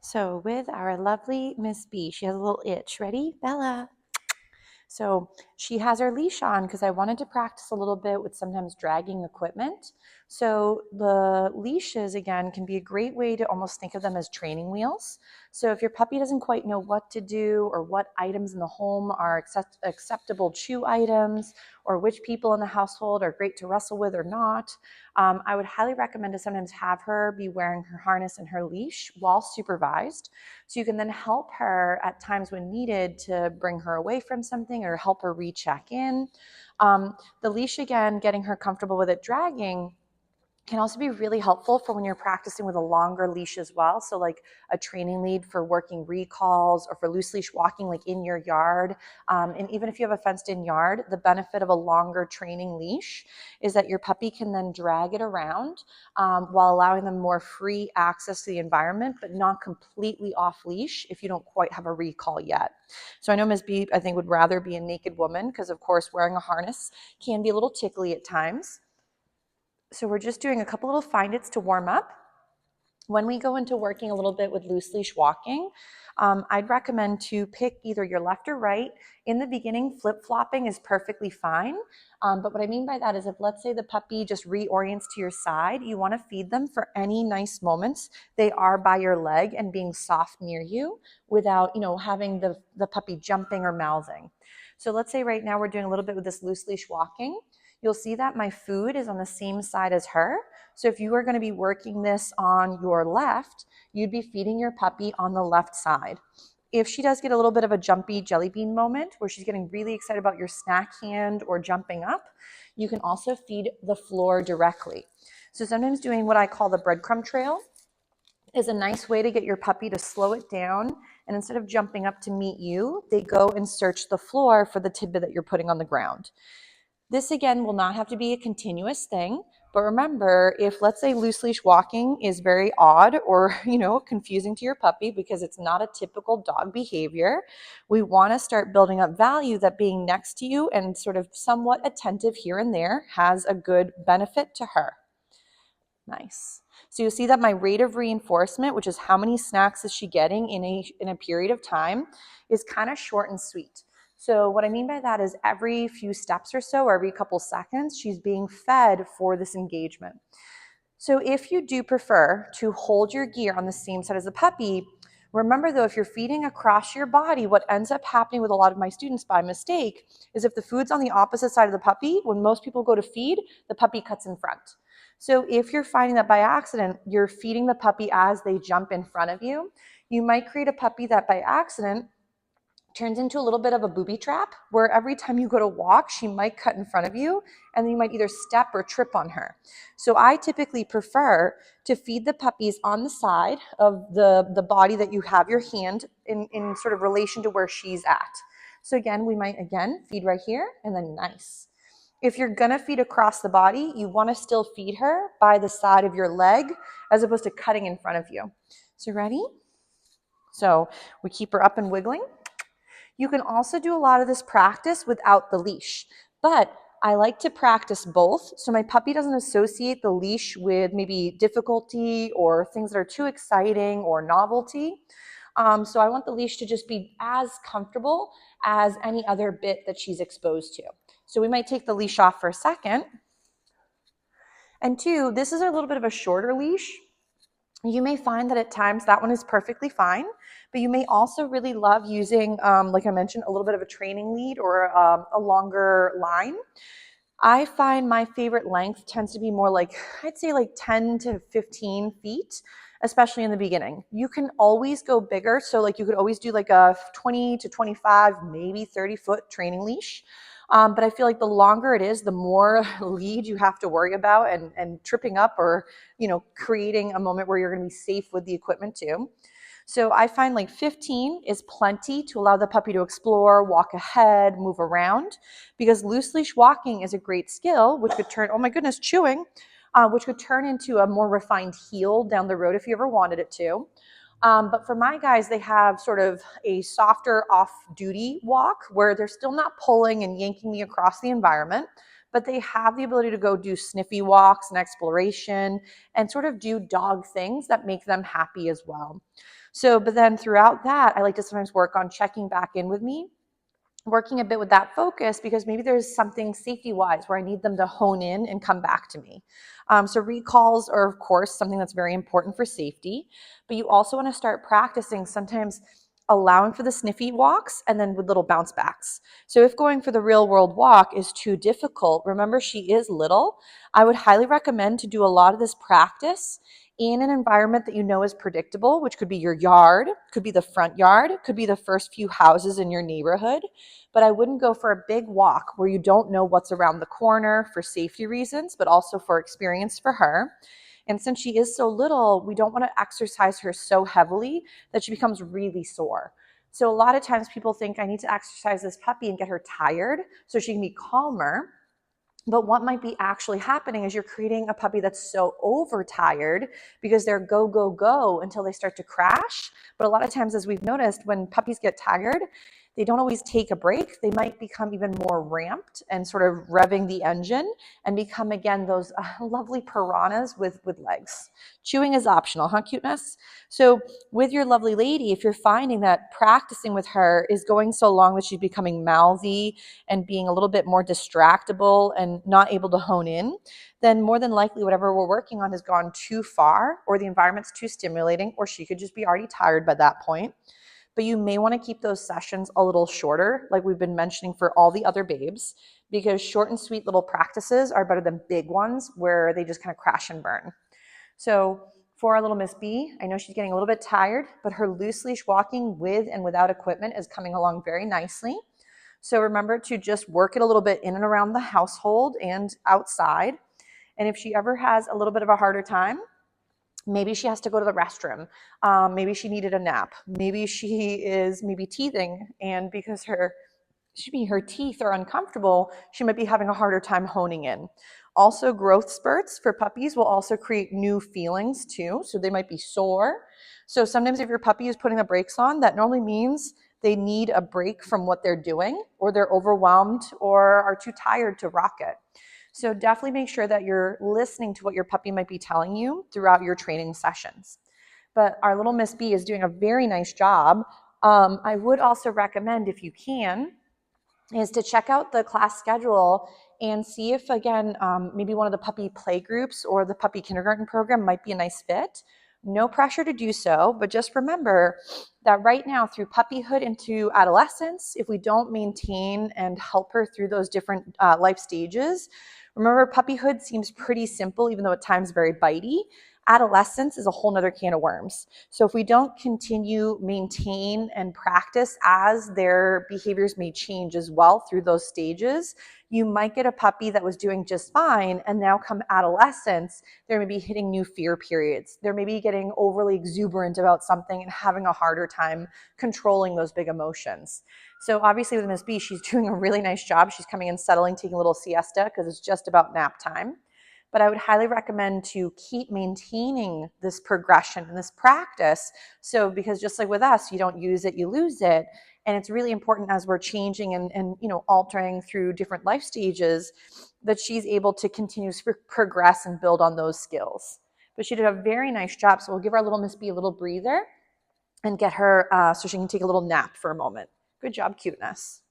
So with our lovely Miss B, she has a little itch. Ready, Bella? So she has her leash on because I wanted to practice a little bit with sometimes dragging equipment. So the leashes, again, can be a great way to almost think of them as training wheels. So if your puppy doesn't quite know what to do or what items in the home are acceptable chew items or which people in the household are great to wrestle with or not, I would highly recommend to sometimes have her be wearing her harness and her leash while supervised. So you can then help her at times when needed to bring her away from something or help her recheck in. The leash, again, getting her comfortable with it dragging can also be really helpful for when you're practicing with a longer leash as well. So like a training lead for working recalls or for loose leash walking like in your yard. And even if you have a fenced in yard, the benefit of a longer training leash is that your puppy can then drag it around while allowing them more free access to the environment, but not completely off leash if you don't quite have a recall yet. So I know Ms. B, I think, would rather be a naked woman because of course wearing a harness can be a little tickly at times. So we're just doing a couple little find its to warm up. When we go into working a little bit with loose leash walking, I'd recommend to pick either your left or right. In the beginning, flip-flopping is perfectly fine. But what I mean by that is if, let's say, the puppy just reorients to your side, you want to feed them for any nice moments they are by your leg and being soft near you without, having the puppy jumping or mouthing. So let's say right now we're doing a little bit with this loose leash walking. You'll see that my food is on the same side as her. So if you were going to be working this on your left, you'd be feeding your puppy on the left side. If she does get a little bit of a jumpy jelly bean moment where she's getting really excited about your snack hand or jumping up, you can also feed the floor directly. So sometimes doing what I call the breadcrumb trail is a nice way to get your puppy to slow it down. And instead of jumping up to meet you, they go and search the floor for the tidbit that you're putting on the ground. This, again, will not have to be a continuous thing. But remember, if, let's say, loose leash walking is very odd or, confusing to your puppy because it's not a typical dog behavior, we want to start building up value that being next to you and sort of somewhat attentive here and there has a good benefit to her. Nice. So you'll see that my rate of reinforcement, which is how many snacks is she getting in a period of time, is kind of short and sweet. So what I mean by that is every few steps or so, or every couple seconds, she's being fed for this engagement. So if you do prefer to hold your gear on the same side as the puppy, remember though, if you're feeding across your body, what ends up happening with a lot of my students by mistake is if the food's on the opposite side of the puppy, when most people go to feed, the puppy cuts in front. So if you're finding that by accident, you're feeding the puppy as they jump in front of you, you might create a puppy that by accident turns into a little bit of a booby trap where every time you go to walk, she might cut in front of you and then you might either step or trip on her. So I typically prefer to feed the puppies on the side of the body that you have your hand in sort of relation to where she's at. So again, we might feed right here and then nice. If you're gonna feed across the body, you wanna still feed her by the side of your leg as opposed to cutting in front of you. So ready? So we keep her up and wiggling. You can also do a lot of this practice without the leash, but I like to practice both so my puppy doesn't associate the leash with maybe difficulty or things that are too exciting or novelty. So I want the leash to just be as comfortable as any other bit that she's exposed to. So we might take the leash off for a second. And two, this is a little bit of a shorter leash. You may find that at times that one is perfectly fine, but you may also really love using, like I mentioned, a little bit of a training lead or a longer line. I find my favorite length tends to be more like, I'd say like 10 to 15 feet, especially in the beginning. You can always go bigger. So like you could always do like a 20 to 25, maybe 30-foot training leash. But I feel like the longer it is, the more lead you have to worry about and tripping up or, creating a moment where you're going to be safe with the equipment too. So I find like 15 is plenty to allow the puppy to explore, walk ahead, move around, because loose leash walking is a great skill, which could turn, oh my goodness, chewing, which could turn into a more refined heel down the road if you ever wanted it to. But for my guys, they have sort of a softer off-duty walk where they're still not pulling and yanking me across the environment, but they have the ability to go do sniffy walks and exploration and sort of do dog things that make them happy as well. So, but then throughout that, I like to sometimes work on checking back in with me, working a bit with that focus, because maybe there's something safety wise where I need them to hone in and come back to me. So recalls are of course something that's very important for safety, but you also want to start practicing sometimes allowing for the sniffy walks and then with little bounce backs. So if going for the real world walk is too difficult, remember she is little, I would highly recommend to do a lot of this practice in an environment that you know is predictable, which could be your yard, could be the front yard, could be the first few houses in your neighborhood. But I wouldn't go for a big walk where you don't know what's around the corner for safety reasons, but also for experience for her. And since she is so little, we don't want to exercise her so heavily that she becomes really sore. So a lot of times people think I need to exercise this puppy and get her tired so she can be calmer. But what might be actually happening is you're creating a puppy that's so overtired because they're go, go, go until they start to crash. But a lot of times, as we've noticed, when puppies get tired, they don't always take a break. They might become even more ramped and sort of revving the engine and become, again, those lovely piranhas with legs. Chewing is optional, huh, cuteness? So with your lovely lady, if you're finding that practicing with her is going so long that she's becoming mouthy and being a little bit more distractible and not able to hone in, then more than likely whatever we're working on has gone too far, or the environment's too stimulating, or she could just be already tired by that point. But you may want to keep those sessions a little shorter, like we've been mentioning for all the other babes, because short and sweet little practices are better than big ones where they just kind of crash and burn. So for our little Miss B, I know she's getting a little bit tired, but her loose leash walking with and without equipment is coming along very nicely. So remember to just work it a little bit in and around the household and outside. And if she ever has a little bit of a harder time, maybe she has to go to the restroom. Maybe she needed a nap. Maybe she is teething, and because her teeth are uncomfortable, she might be having a harder time honing in. Also, growth spurts for puppies will also create new feelings too. So they might be sore. So sometimes if your puppy is putting the brakes on, that normally means they need a break from what they're doing, or they're overwhelmed or are too tired to rock it. So definitely make sure that you're listening to what your puppy might be telling you throughout your training sessions. But our little Miss B is doing a very nice job. I would also recommend, if you can, is to check out the class schedule and see if, again, maybe one of the puppy play groups or the puppy kindergarten program might be a nice fit. No pressure to do so, but just remember that right now, through puppyhood into adolescence, if we don't maintain and help her through those different life stages, remember, puppyhood seems pretty simple, even though at times very bitey. Adolescence is a whole nother can of worms. So if we don't continue, maintain, and practice as their behaviors may change as well through those stages, you might get a puppy that was doing just fine, and now come adolescence, they're maybe hitting new fear periods. They're maybe getting overly exuberant about something and having a harder time controlling those big emotions. So obviously with Miss B, she's doing a really nice job. She's coming in, settling, taking a little siesta because it's just about nap time. But I would highly recommend to keep maintaining this progression and this practice. So, because just like with us, you don't use it, you lose it. And it's really important as we're changing and altering through different life stages, that she's able to continue to progress and build on those skills. But she did a very nice job. So we'll give our little Miss B a little breather and get her so she can take a little nap for a moment. Good job, cuteness.